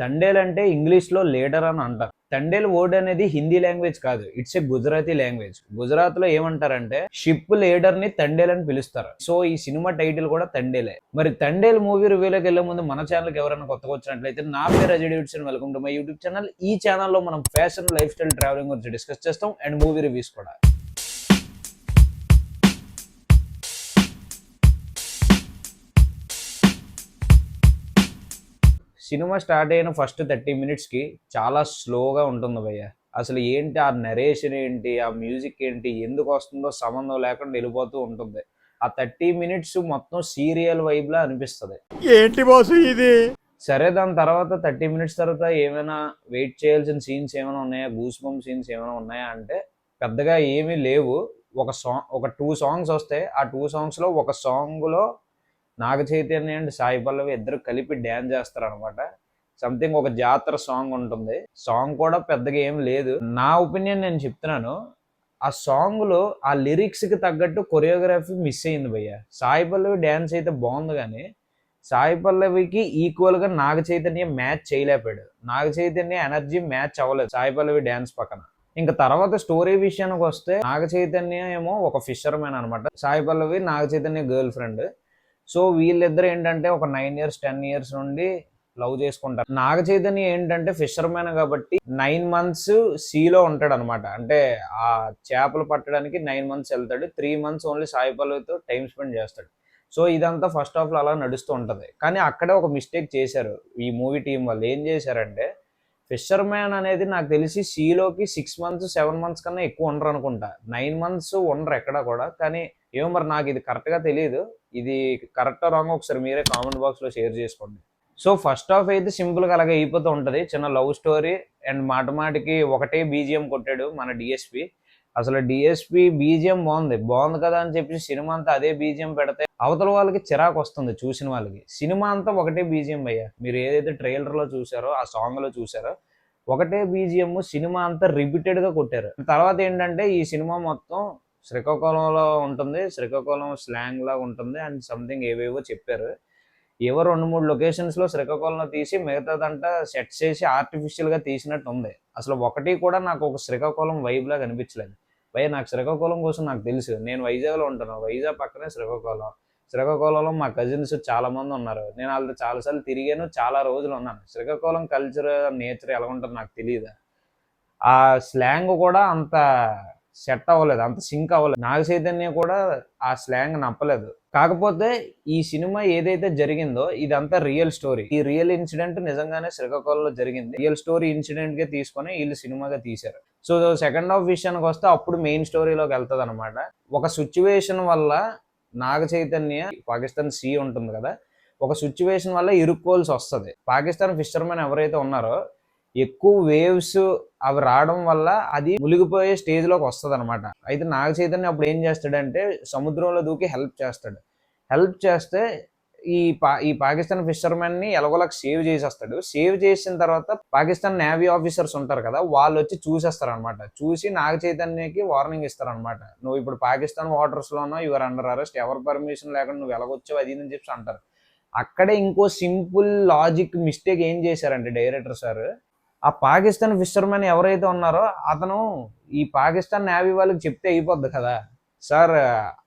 తండేల్ అంటే ఇంగ్లీష్‌లో లీడర్ అని అంటారు. తండేల్ వర్డ్ అనేది హిందీ లాంగ్వేజ్ కాదు. It's a Gujarati language. గుజరాత్‌లో ఏమంటారంటే షిప్ లీడర్‌ని తండేల్ అని పిలుస్తారు. సో, ఈ సినిమా టైటిల్ కూడా తండేలే. మరి తండేల్ మూవీ రివ్యూలోకెళ్ళే ముందు మన ఛానెల్‌కి ఎవరైనా కొత్తగా వచ్చినట్లయితే నా పేరు Ajay Davidson. Welcome to my YouTube channel. ఈ ఛానెల్‌లో మనం ఫ్యాషన్, లైఫ్ స్టైల్, ట్రావెలింగ్ గురించి డిస్కస్ చేస్తాం అండ్ మూవీ రివ్యూస్ కూడా. సినిమా స్టార్ట్ అయిన ఫస్ట్ 30 మినిట్స్‌కి చాలా స్లోగా ఉంటుంది భయ్య. అసలు ఏంటి ఆ నరేషన్ ఏంటి? ఆ మ్యూజిక్ ఏంటి? ఎందుకొస్తుందో సంబంధం లేకుండా వెళ్ళిపోతూ ఉంటుంది. ఆ 30 మినిట్స్ మొత్తం సీరియల్ వైబ్‌లా అనిపిస్తది. ఏంటి బాసు ఇది? సరే దాని తర్వాత 30 మినిట్స్ తర్వాత ఏమైనా వెయిట్ చేయాల్సిన సీన్స్ ఏమైనా ఉన్నాయా? గూస్ బంప్ సీన్స్ ఏమైనా ఉన్నాయా అంటే పెద్దగా ఏమీ లేవు. ఒక 2 సాంగ్స్ వస్తాయి. ఆ 2 సాంగ్స్‌లో ఒక సాంగ్‌లో నాగ చైతన్య అండ్ సాయి పల్లవి ఇద్దరు కలిపి డ్యాన్స్ చేస్తారనమాట. సంథింగ్ ఒక జాతర సాంగ్ ఉంటుంది. సాంగ్ కూడా పెద్దగా ఏం లేదు. నా ఒపీనియన్ నేను చెప్తున్నాను. ఆ సాంగ్‌లో ఆ లిరిక్స్‌కి తగ్గట్టు కొరియోగ్రఫీ మిస్ అయింది భయ్య. సాయి పల్లవి డ్యాన్స్ అయితే బాగుంది కానీ సాయి పల్లవికి ఈక్వల్‌గా నాగ చైతన్య మ్యాచ్ చేయలేకపోయాడు. నాగ చైతన్య ఎనర్జీ మ్యాచ్ అవ్వలేదు సాయి పల్లవి డ్యాన్స్ పక్కన. ఇంక తర్వాత స్టోరీ విషయానికి వస్తే నాగ చైతన్య ఏమో ఒక ఫిషర్ మ్యాన్ అనమాట. Sai Pallavi Naga Chaitanya girl friend. So వీళ్ళిద్దరు ఏంటంటే ఒక 9 ఇయర్స్ 10 ఇయర్స్ నుండి లవ్ చేసుకుంటారు. నాగ చైతన్య ఏంటంటే ఫిషర్ మ్యాన్ కాబట్టి 9 మంత్స్ సీలో ఉంటాడు అనమాట. అంటే ఆ చేపలు పట్టడానికి 9 మంత్స్ వెళ్తాడు. 3 మంత్స్ ఓన్లీ సాయి పల్లవితో టైం స్పెండ్ చేస్తాడు. సో ఇదంతా ఫస్ట్ హాఫ్లో అలా నడుస్తూ ఉంటుంది. కానీ అక్కడే ఒక మిస్టేక్ చేశారు ఈ మూవీ టీం వాళ్ళు. ఏం చేశారంటే ఫిషర్ మ్యాన్ అనేది నాకు తెలిసి సీలోకి 6 మంత్స్ 7 మంత్స్ కన్నా ఎక్కువ ఉండరు అనుకుంటా. 9 మంత్స్ ఉండరు ఎక్కడ కూడా. కానీ ఏమో మరి నాకు ఇది కరెక్ట్గా తెలియదు. ఇది కరెక్టా రాంగ్ ఒకసారి మీరే కామెంట్ బాక్స్లో షేర్ చేసుకోండి. సో ఫస్ట్ హాఫ్ అయితే సింపుల్గా అలాగే అయిపోతూ ఉంటుంది. చిన్న లవ్ స్టోరీ అండ్ మాటికి ఒకటే బీజిఎం కొట్టాడు మన డిఎస్పి. అసలు డిఎస్పి బీజిఎం బాగుంది కదా అని చెప్పి సినిమా అంతా అదే బీజిఎం పెడితే అవతల వాళ్ళకి చిరాకు వస్తుంది చూసిన వాళ్ళకి. సినిమా అంతా ఒకటే బీజిఎం అయ్యా. మీరు ఏదైతే ట్రైలర్లో చూసారో ఆ సాంగ్లో చూసారో ఒకటే బీజిఎం సినిమా అంతా రిపీటెడ్గా కొట్టారు. తర్వాత ఏంటంటే ఈ సినిమా మొత్తం శ్రీకాకుళంలో ఉంటుంది. శ్రీకాకుళం స్లాంగ్ లాగా ఉంటుంది అండ్ సంథింగ్ ఏవేవో చెప్పారు. ఏవో 2-3 లొకేషన్స్లో శ్రీకాకుళంలో తీసి మిగతాదంతా సెట్ చేసి ఆర్టిఫిషియల్గా తీసినట్టు ఉంది. అసలు ఒకటి కూడా నాకు ఒక శ్రీకాకుళం వైబ్ లాగా అనిపించలేదు. భయ్య నాకు శ్రీకాకుళం కోసం నాకు తెలుసు. నేను వైజాగ్లో ఉంటాను. వైజాగ్ పక్కనే శ్రీకాకుళం. శ్రీకాకుళంలో మా కజిన్స్ చాలా మంది ఉన్నారు. నేను వాళ్ళతో చాలాసార్లు తిరిగాను. చాలా రోజులు ఉన్నాను. శ్రీకాకుళం కల్చర్ నేచర్ ఎలా ఉంటుందో నాకు తెలియదు. ఆ స్లాంగ్ కూడా అంత సెట్ అవ్వలేదు, అంత సింక్ అవ్వలేదు. నాగ చైతన్య కూడా ఆ స్లాంగ్ నప్పలేదు. కాకపోతే ఈ సినిమా ఏదైతే జరిగిందో ఇదంతా రియల్ స్టోరీ. ఈ రియల్ ఇన్సిడెంట్ నిజంగానే శ్రీకాకుళంలో జరిగింది. రియల్ స్టోరీ ఇన్సిడెంట్ గా తీసుకొని వీళ్ళు సినిమాగా తీశారు. సో సెకండ్ హాఫ్ విషయానికి వస్తే అప్పుడు మెయిన్ స్టోరీలోకి వెళ్తుంది అనమాట. ఒక సిచ్యువేషన్ వల్ల నాగ చైతన్య పాకిస్తాన్ సీ ఉంటుంది కదా, ఒక సిచ్యువేషన్ వల్ల ఇరుక్కోవాల్సి వస్తుంది. పాకిస్తాన్ ఫిషర్మెన్ ఎవరైతే ఉన్నారో ఎక్కువ వేవ్స్ అవి రావడం వల్ల అది మునిగిపోయే స్టేజ్లోకి వస్తుంది అనమాట. అయితే నాగ చైతన్య అప్పుడు ఏం చేస్తాడంటే సముద్రంలో దూకి హెల్ప్ చేస్తాడు. హెల్ప్ చేస్తే ఈ పాకిస్తాన్ ఫిషర్మెన్ని ఎలాగోలాగా సేవ్ చేసేస్తాడు. సేవ్ చేసిన తర్వాత పాకిస్తాన్ నేవీ ఆఫీసర్స్ ఉంటారు కదా, వాళ్ళు వచ్చి చూసేస్తారు అనమాట. చూసి నాగ చైతన్యకి వార్నింగ్ ఇస్తారు అనమాట. నువ్వు ఇప్పుడు పాకిస్తాన్ వాటర్స్లో ఉన్నావు, యువర్ అండర్ అరెస్ట్, ఎవరి పర్మిషన్ లేకుండా నువ్వు ఎలాగొచ్చావు అది అని చెప్పి అంటారు. అక్కడే ఇంకో సింపుల్ లాజిక్ మిస్టేక్ ఏం చేశారంటే డైరెక్టర్ సార్, ఆ పాకిస్తాన్ ఫిషర్మెన్ ఎవరైతే ఉన్నారో అతను ఈ పాకిస్తాన్ నేవీ వాళ్ళకి చెప్తే అయిపోద్ది కదా, సార్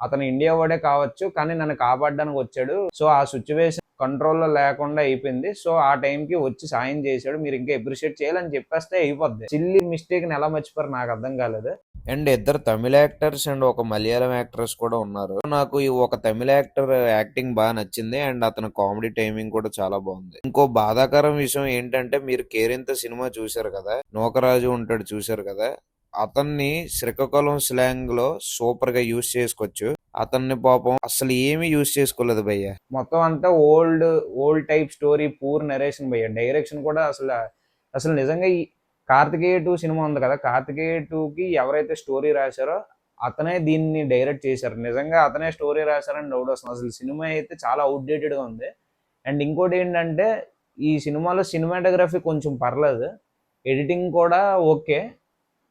అతను ఇండియా వాడే కావచ్చు కానీ నన్ను కాపాడడానికి వచ్చాడు. సో ఆ సిచ్యువేషన్ కంట్రోల్లో లేకుండా అయిపోయింది. సో ఆ టైంకి వచ్చి సాయం చేశాడు, మీరు ఇంకా అప్రిషియేట్ చేయాలని చెప్పేస్తే అయిపోద్ది. చిల్లీ మిస్టేక్ని ఎలా మర్చిపోయారు నాకు అర్థం కాలేదు. అండ్ ఇద్దరు తమిళ యాక్టర్స్ అండ్ ఒక మలయాళం యాక్టర్స్ కూడా ఉన్నారు. నాకు ఈ ఒక తమిళ యాక్టర్ యాక్టింగ్ బాగా నచ్చింది అండ్ అతని కామెడీ టైమింగ్ కూడా చాలా బాగుంది. ఇంకో బాధాకరం విషయం ఏంటంటే మీరు కేరింత సినిమా చూశారు కదా, నూకరాజు ఉంటాడు చూశారు కదా, అతన్ని శ్రీకాకుళం స్లాంగ్ లో సూపర్ గా యూజ్ చేసుకోవచ్చు. అతన్ని పాపం అసలు ఏమీ యూజ్ చేసుకోలేదు భయ్య. మొత్తం అంతా old type story, poor narration భయ్య. డైరెక్షన్ కూడా అసలు నిజంగా ఈ కార్తికేయ 2 సినిమా ఉంది కదా, కార్తికేయ 2కి ఎవరైతే స్టోరీ రాశారో అతనే దీన్ని డైరెక్ట్ చేశారు. నిజంగా అతనే స్టోరీ రాశారని డౌట్ వస్తుంది. అసలు సినిమా అయితే చాలా అవుట్డేటెడ్గా ఉంది. అండ్ ఇంకోటి ఏంటంటే ఈ సినిమాలో సినిమాటోగ్రఫీ కొంచెం పర్లేదు, ఎడిటింగ్ కూడా ఓకే.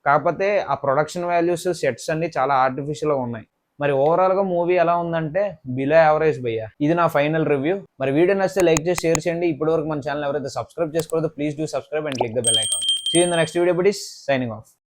కాకపోతే ఆ ప్రొడక్షన్ వాల్యూస్ సెట్స్ అన్ని చాలా ఆర్టిఫిషియల్గా ఉన్నాయి. మరి ఓవరాల్ గా మూవీ ఎలా ఉందంటే బిలో యావరేజ్ భయ్య. ఇది నా ఫైనల్ రివ్యూ. మరి వీడియో నచ్చితే లైక్ చేసి షేర్ చేయండి. ఇప్పటి వరకు మన ఛానల్ ఎవరైతే సబ్స్క్రైబ్ చేసుకోలేదో please do subscribe and click the bell icon. See you in the next video buddies. Signing of.